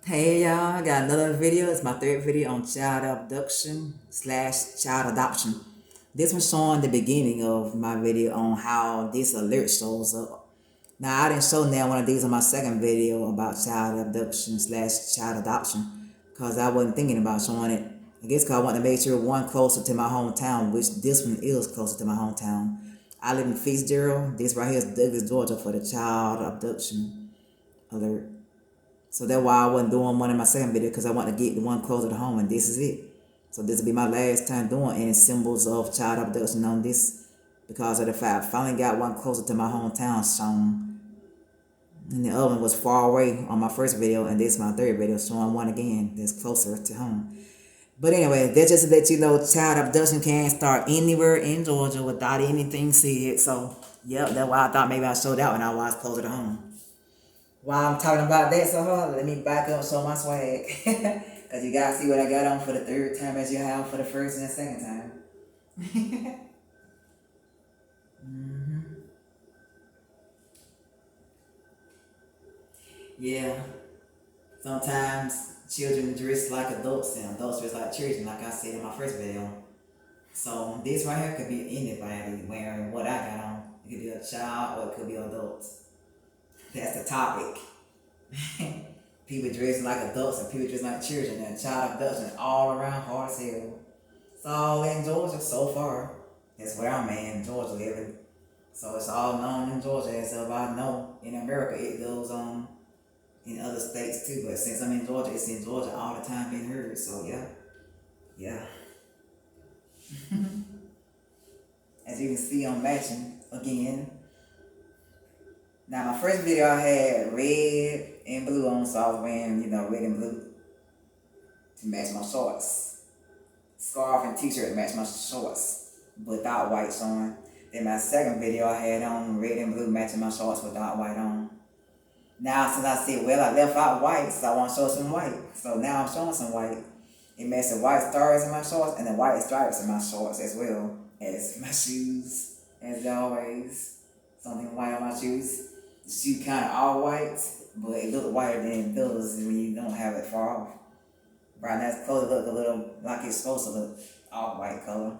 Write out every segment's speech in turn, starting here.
Hey y'all, I got another video. It's my third video on child abduction slash child adoption. This one's showing the beginning of my video on how this alert shows up. Now I didn't show now one of these on my second video about child abduction slash child adoption because I wasn't thinking about showing it. I guess because I wanted to make sure one closer to my hometown, which this one is closer to my hometown. I live in Fitzgerald. This right here is Douglas, Georgia for the child abduction alert. So that's why I wasn't doing one in my second video because I want to get the one closer to home, and this is it. So this will be my last time doing any symbols of child abduction on this because of the fact I finally got one closer to my hometown shown. And the other one was far away on my first video, and this is my third video showing one again that's closer to home. But anyway, that's just to let you know child abduction can start anywhere in Georgia without anything said. So, yep, that's why I thought maybe I showed that when I was closer to home. While I'm talking about that so hard, let me back up and show my swag. Because you guys see what I got on for the third time as you have for the first and the second time. Yeah. Sometimes children dress like adults and adults dress like children, like I said in my first video. So this right here could be anybody wearing what I got on. It could be a child or it could be adults. That's the topic. People dressing like adults and people dressing like children, and child abduction all around hard as hell. It's all in Georgia so far. That's where I'm at in Georgia living. So it's all known in Georgia as of I know. In America it goes on in other states too, but since I'm in Georgia, it's in Georgia all the time being heard. So yeah. Yeah. As you can see I'm matching again. Now my first video I had red and blue on, so I was wearing, red and blue to match my shorts. Scarf and t-shirt to match my shorts without whites on. Then my second video I had on red and blue matching my shorts without white on. Now since I said, well, I left out white, so I want to show some white. So now I'm showing some white. It matched the white stars in my shorts and the white stripes in my shorts as well as my shoes, as always. Something white on my shoes. The shoe kind of all white, but it looked whiter than it does when you don't have it far off. Right now, it's clothes look a little like it's supposed to look, all white color.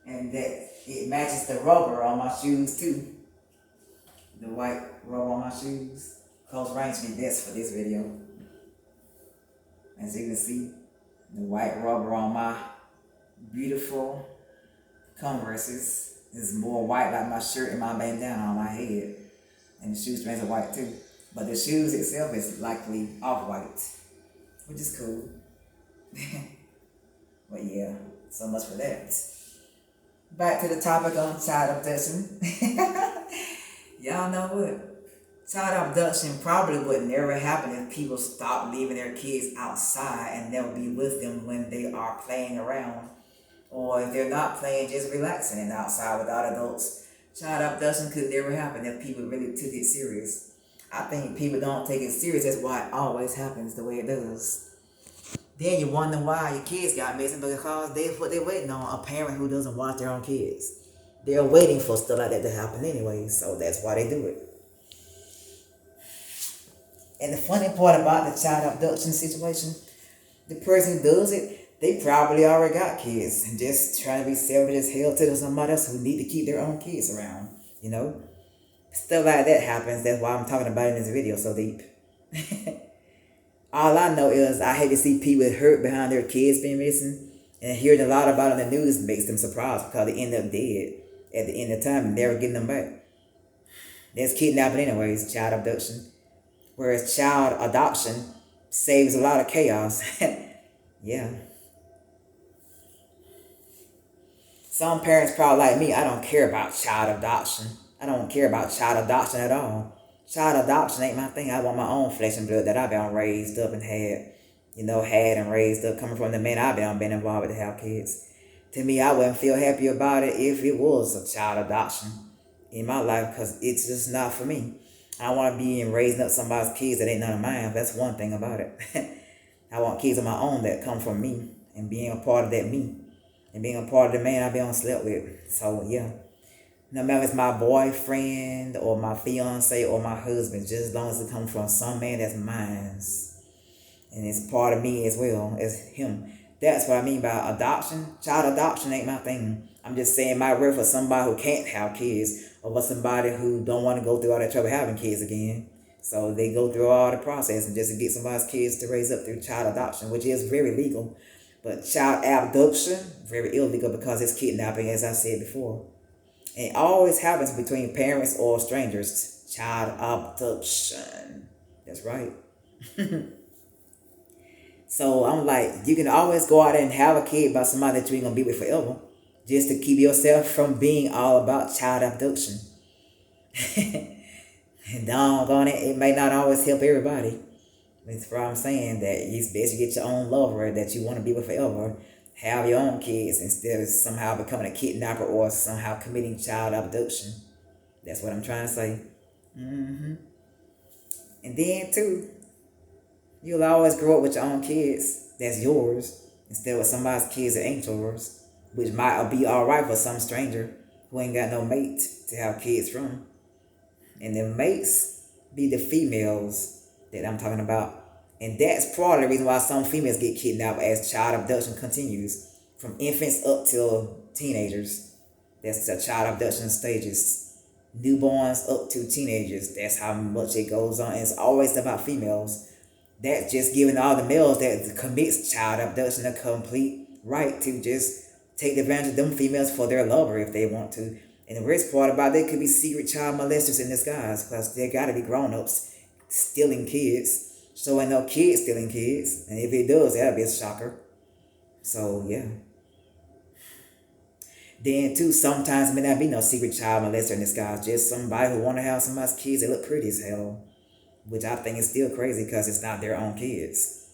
And that it matches the rubber on my shoes too. The white rubber on my shoes. Close range be best for this video. As you can see, the white rubber on my beautiful Converses is more white like my shirt and my bandana on my head. And the shoe strings are white too. But the shoes itself is likely off-white, which is cool. But yeah, so much for that. Back to the topic on child abduction. Y'all know what? Child abduction probably would never happen if people stopped leaving their kids outside and never be with them when they are playing around. Or if they're not playing, just relaxing and outside without adults. Child abduction could never happen if people really took it serious. I think people don't take it serious. That's why it always happens the way it does. Then you wonder why your kids got missing because that's what they're waiting on. A parent who doesn't watch their own kids. They're waiting for stuff like that to happen anyway, so that's why they do it. And the funny part about the child abduction situation, the person who does it, they probably already got kids and just trying to be selfish as hell to somebody else who need to keep their own kids around, Stuff like that happens. That's why I'm talking about it in this video so deep. All I know is I hate to see people hurt behind their kids being missing, and hearing a lot about it on the news makes them surprised because they end up dead at the end of time and never getting them back. That's kidnapping anyways, child abduction. Whereas child adoption saves a lot of chaos. Yeah. Some parents probably like me, I don't care about child adoption. I don't care about child adoption at all. Child adoption ain't my thing. I want my own flesh and blood that I've been raised up and had and raised up, coming from the men I've been involved with to have kids. To me, I wouldn't feel happy about it if it was a child adoption in my life because it's just not for me. I want to be raising up somebody's kids that ain't none of mine. That's one thing about it. I want kids of my own that come from me and being a part of that me. And being a part of the man I've been slept with. So, yeah. No matter if it's my boyfriend or my fiance or my husband, just as long as it comes from some man that's mine. And it's part of me as well as him. That's what I mean by adoption. Child adoption ain't my thing. I'm just saying my word for somebody who can't have kids, or for somebody who don't want to go through all that trouble having kids again. So they go through all the process and just to get somebody's kids to raise up through child adoption, which is very legal. But child abduction, very illegal because it's kidnapping, as I said before. And it always happens between parents or strangers. Child abduction. That's right. So I'm like, you can always go out there and have a kid by somebody that you ain't gonna be with forever, just to keep yourself from being all about child abduction. And doggone it, it may not always help everybody. That's why I'm saying that it's best you get your own lover that you want to be with forever. Have your own kids instead of somehow becoming a kidnapper or somehow committing child abduction. That's what I'm trying to say. And then too, you'll always grow up with your own kids that's yours instead of with somebody's kids that ain't yours, which might be alright for some stranger who ain't got no mate to have kids from. And the mates be the females that I'm talking about. And that's part of the reason why some females get kidnapped as child abduction continues from infants up till teenagers. That's the child abduction stages. Newborns up to teenagers. That's how much it goes on. And it's always about females. That's just giving all the males that commits child abduction a complete right to just take advantage of them females for their lover if they want to. And the worst part about it, they could be secret child molesters in disguise because they got to be grown-ups stealing kids. So ain't no kids stealing kids. And if it does, that'll be a shocker. So, yeah. Then, too, sometimes it may not be no secret child molester in disguise. Just somebody who want to have somebody's kids that look pretty as hell. Which I think is still crazy because it's not their own kids.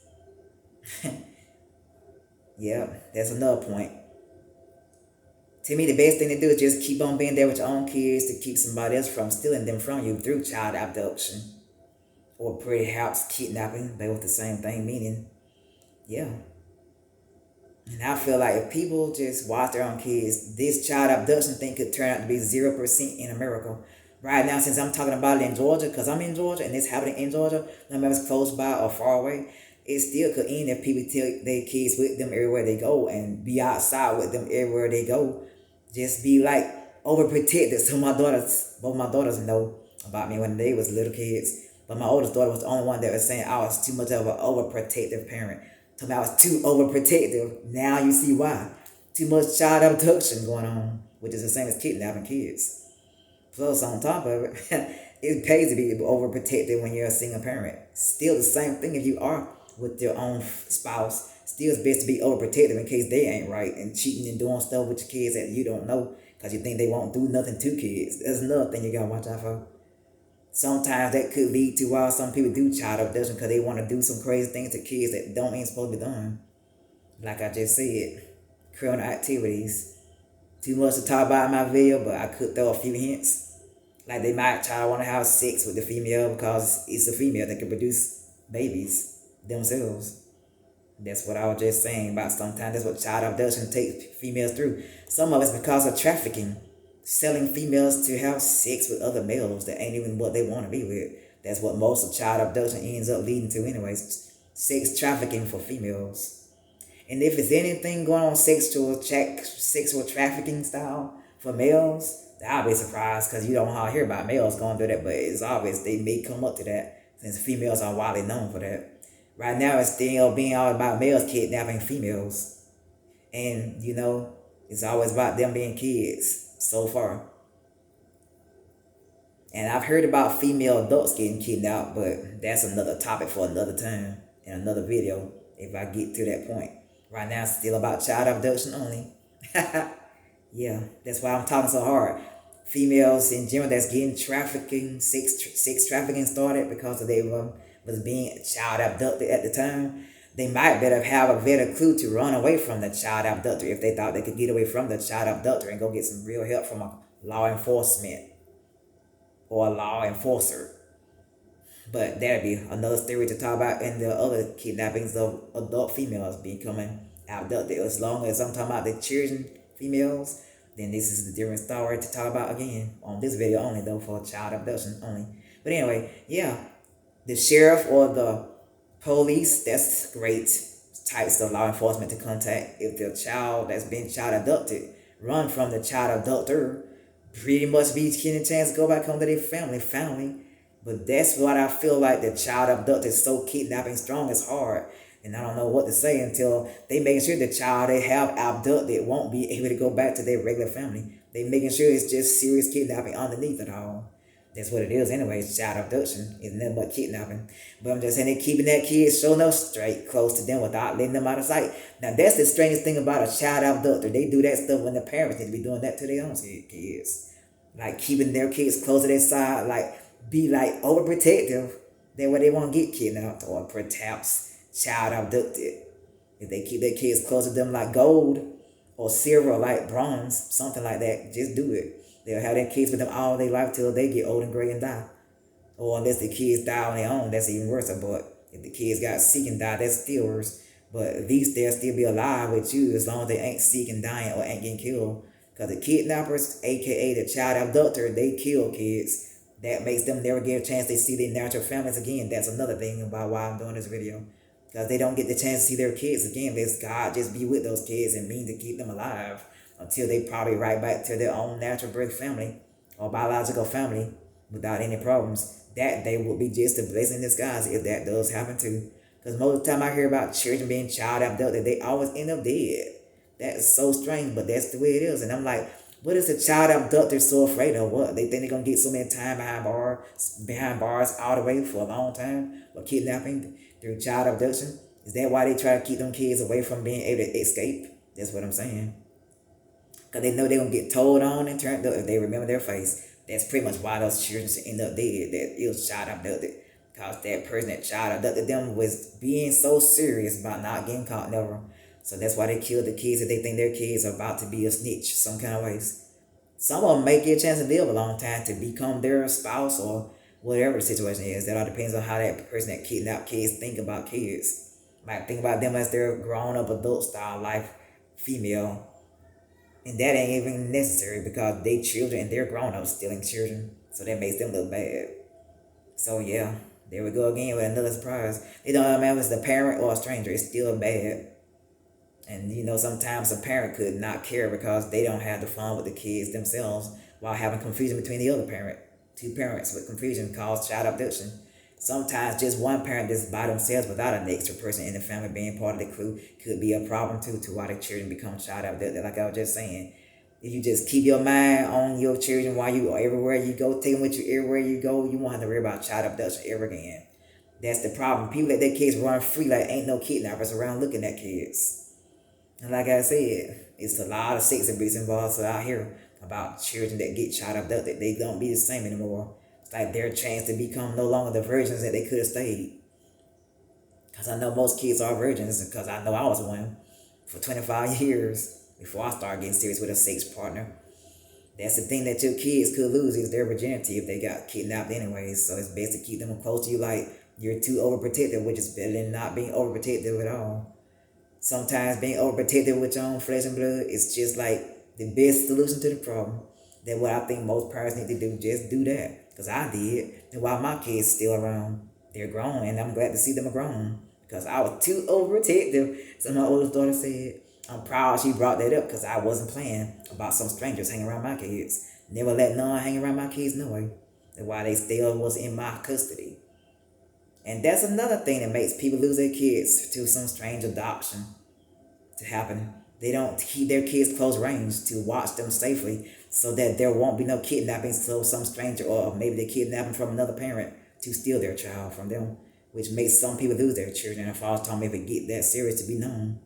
Yeah, that's another point. To me, the best thing to do is just keep on being there with your own kids to keep somebody else from stealing them from you through child abduction. Or perhaps kidnapping, both the same thing, meaning, yeah. And I feel like if people just watch their own kids, this child abduction thing could turn out to be 0% in America. Right now, since I'm talking about it in Georgia, because I'm in Georgia and it's happening in Georgia, no matter if it's close by or far away, it still could end if people take their kids with them everywhere they go and be outside with them everywhere they go. Just be like overprotected. So both my daughters know about me when they was little kids. But my oldest daughter was the only one that was saying I was too much of an overprotective parent. Told me I was too overprotective. Now you see why. Too much child abduction going on, which is the same as kidnapping kids. Plus, on top of it, it pays to be overprotected when you're a single parent. Still the same thing if you are with your own spouse. Still it's best to be overprotective in case they ain't right and cheating and doing stuff with your kids that you don't know because you think they won't do nothing to kids. That's another thing you gotta watch out for. Sometimes that could lead to why some people do child abduction because they want to do some crazy things to kids that ain't supposed to be done. Like I just said, criminal activities. Too much to talk about in my video, but I could throw a few hints. Like they might try to want to have sex with the female because it's a female that can produce babies themselves. That's what I was just saying about sometimes that's what child abduction takes females through. Some of it's because of trafficking. Selling females to have sex with other males that ain't even what they want to be with. That's what most of child abduction ends up leading to anyways. Sex trafficking for females. And if it's anything going on sexual trafficking style for males, I'll be surprised because you don't hear about males going through that, but it's obvious they may come up to that since females are widely known for that. Right now it's still being all about males kidnapping females. And, it's always about them being kids. So far. And I've heard about female adults getting kidnapped, but that's another topic for another time in another video if I get to that point. Right now it's still about child abduction only. Yeah, that's why I'm talking so hard. Females in general that's getting trafficking, sex trafficking started because of they was being child abducted at the time. They might better have a better clue to run away from the child abductor if they thought they could get away from the child abductor and go get some real help from a law enforcement or a law enforcer. But that'd be another story to talk about in the other kidnappings of adult females becoming abducted. As long as I'm talking about the children females, then this is the different story to talk about again on this video only, though, for child abduction only. But anyway, yeah, the sheriff or the police, that's great types of law enforcement to contact. If the child that's been child abducted run from the child abductor, pretty much be getting a chance to go back home to their family. But that's what I feel like the child abducted so kidnapping strong is hard. And I don't know what to say until they making sure the child they have abducted won't be able to go back to their regular family. They making sure it's just serious kidnapping underneath it all. That's what it is anyway. It's child abduction. It's nothing but kidnapping. But I'm just saying they're keeping that kid showing up straight close to them without letting them out of sight. Now that's the strangest thing about a child abductor. They do that stuff when the parents need to be doing that to their own kids. Like keeping their kids close to their side, like be like overprotective. That way they won't get kidnapped or perhaps child abducted. If they keep their kids close to them like gold or silver or like bronze, something like that, just do it. They'll have their kids with them all their life till they get old and gray and die. Or unless the kids die on their own, that's even worse. But if the kids got sick and died, that's still worse. But at least they'll still be alive with you as long as they ain't sick and dying or ain't getting killed. Because the kidnappers, aka the child abductor, they kill kids. That makes them never get a chance to see their natural families again. That's another thing about why I'm doing this video. Because they don't get the chance to see their kids again. Let God just be with those kids and mean to keep them alive until they probably right back to their own natural birth family or biological family without any problems. That they will be just a blessing in disguise if that does happen too. Because most of the time I hear about children being child abducted, they always end up dead. That is so strange, but that's the way it is. And I'm like, what is the child abductor so afraid of? What? They think they're going to get so many time behind bars all the way for a long time for kidnapping through child abduction? Is that why they try to keep them kids away from being able to escape? That's what I'm saying. Because they know they're going to get told on and turned up if they remember their face. That's pretty much why those children end up dead. That it was child abducted. Because that person that child abducted them was being so serious about not getting caught never. So that's why they kill the kids if they think their kids are about to be a snitch some kind of ways. Some of them may get a chance to live a long time to become their spouse or whatever the situation is. That all depends on how that person that kidnapped kids think about kids. Might think about them as their grown up adult style life female. And that ain't even necessary because they children and they're grown ups stealing children. So that makes them look bad. So yeah, there we go again with another surprise. It don't matter if it's the parent or a stranger, it's still bad. And you know, sometimes a parent could not care because they don't have the fun with the kids themselves while having confusion between the other parent. Two parents with confusion cause child abduction. Sometimes just one parent just by themselves without an extra person in the family being part of the crew could be a problem too to why the children become child abducted. Like I was just saying, if you just keep your mind on your children while you everywhere you go, take them with you everywhere you go, you won't have to worry about child abduction ever again. That's the problem. People let their kids run free like ain't no kidnappers around looking at kids. And like I said, it's a lot of sex abuse involved out here about children that get child abducted. They don't be the same anymore. It's like their chance to become no longer the virgins that they could have stayed. Because I know most kids are virgins, because I know I was one for 25 years before I started getting serious with a sex partner. That's the thing that your kids could lose is their virginity if they got kidnapped anyways. So it's best to keep them close to you like you're too overprotective, which is better than not being overprotective at all. Sometimes being overprotective with your own flesh and blood is just like the best solution to the problem. That's what I think most parents need to do. Just do that. Because I did. And while my kids still around, they're grown. And I'm glad to see them grown. Because I was too overprotective. So my oldest daughter said, I'm proud she brought that up because I wasn't playing about some strangers hanging around my kids. Never let none hang around my kids, no way. That's why they still was in my custody. And that's another thing that makes people lose their kids to some strange adoption to happen. They don't keep their kids close range to watch them safely so that there won't be no kidnapping so some stranger or maybe they kidnapping from another parent to steal their child from them, which makes some people lose their children. And Father told me if it get that serious to be known.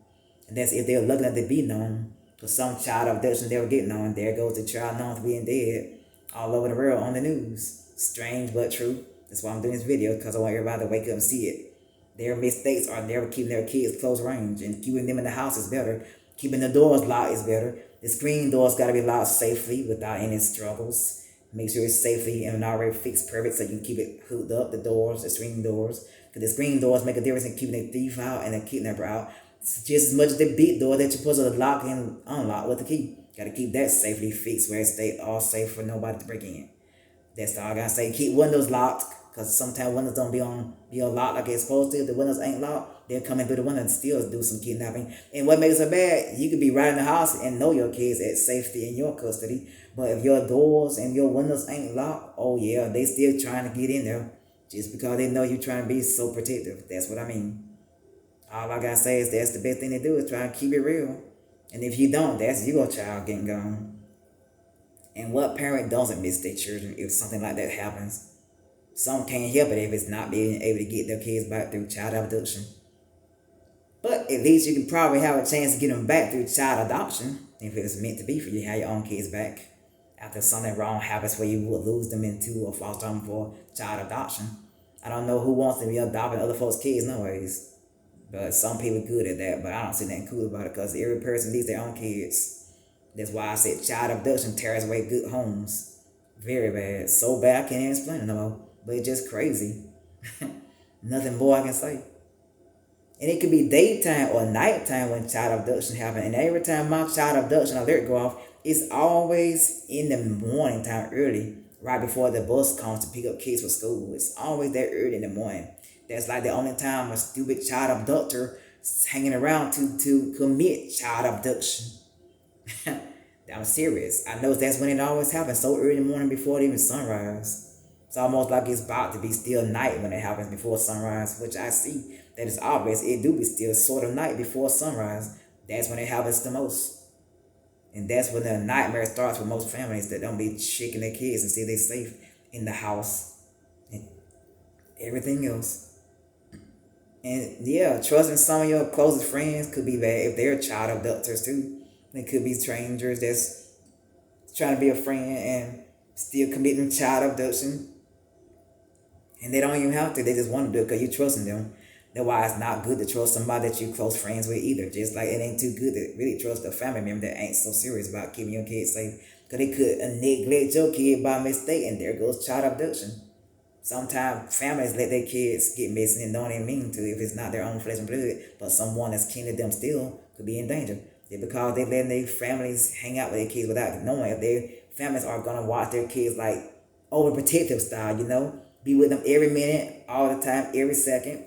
And that's if they're lucky enough to be known. Because some child abduction never get known. There goes the child known for being dead all over the world on the news. Strange but true. That's why I'm doing this video, because I want everybody to wake up and see it. Their mistakes are never keeping their kids close range, and keeping them in the house is better. Keeping the doors locked is better. The screen doors got to be locked safely without any struggles. Make sure it's safely and already fixed perfect so you can keep it hooked up, the doors, the screen doors. Because the screen doors make a difference in keeping the thief out and the kidnapper out. It's just as much as the big door that you're supposed to lock and unlock with the key. Gotta keep that safely fixed where it stay all safe for nobody to break in. That's all I gotta say. Keep windows locked, cause sometimes windows don't be on locked like it's supposed to. If the windows ain't locked, they'll come in through the window and still do some kidnapping. And what makes it bad, you could be right in the house and know your kids at safety in your custody. But if your doors and your windows ain't locked, oh yeah, they still trying to get in there. Just because they know you trying to be so protective. That's what I mean. All I gotta say is that's the best thing to do is try and keep it real. And if you don't, that's your child getting gone. And what parent doesn't miss their children if something like that happens? Some can't help it if it's not being able to get their kids back through child abduction. But at least you can probably have a chance to get them back through child adoption if it's meant to be for you to have your own kids back after something wrong happens where you would lose them into a foster home for child adoption. I don't know who wants to be adopting other folks' kids nowadays. But some people good at that, but I don't see nothing cool about it because every person needs their own kids. That's why I said child abduction tears away good homes. Very bad. So bad I can't even explain it no more. But it's just crazy. Nothing more I can say. And it could be daytime or nighttime when child abduction happen. And every time my child abduction alert go off, it's always in the morning time early, right before the bus comes to pick up kids for school. It's always that early in the morning. That's like the only time a stupid child abductor is hanging around to commit child abduction. I'm serious. I know that's when it always happens, so early in the morning before it even sunrise. It's almost like it's about to be still night when it happens before sunrise, which I see that is obvious. It do be still sort of night before sunrise. That's when it happens the most. And that's when the nightmare starts with most families that don't be shaking their kids and see they safe in the house and everything else. And yeah, trusting some of your closest friends could be bad if they're child abductors too. They could be strangers that's trying to be a friend and still committing child abduction. And they don't even have to. They just want to do it because you're trusting them. That's why it's not good to trust somebody that you're close friends with either. Just like it ain't too good to really trust a family member that ain't so serious about keeping your kids safe. Because they could neglect your kid by mistake and there goes child abduction. Sometimes families let their kids get missing and don't even mean to if it's not their own flesh and blood, but someone that's kin to them still could be in danger. Just because they let their families hang out with their kids without knowing if their families are gonna watch their kids like overprotective style, be with them every minute, all the time, every second,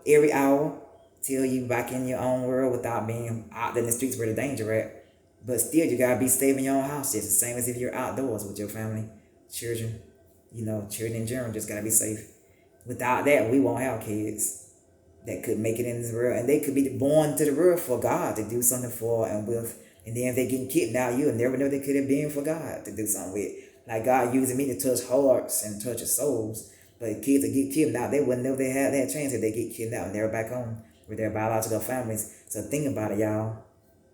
every hour, till you back in your own world without being out in the streets where the danger at. But still, you gotta be safe in your own house, just the same as if you're outdoors with your family, children. Children in general just gotta be safe. Without that, we won't have kids that could make it in this world, and they could be born to the world for God to do something for and with. And then if they get kidnapped, you'll never know they could have been for God to do something with. Like God using me to touch hearts and touch souls. But kids that get kidnapped, they wouldn't know they had that chance if they get kidnapped and they're back home with their biological families. So think about it, y'all.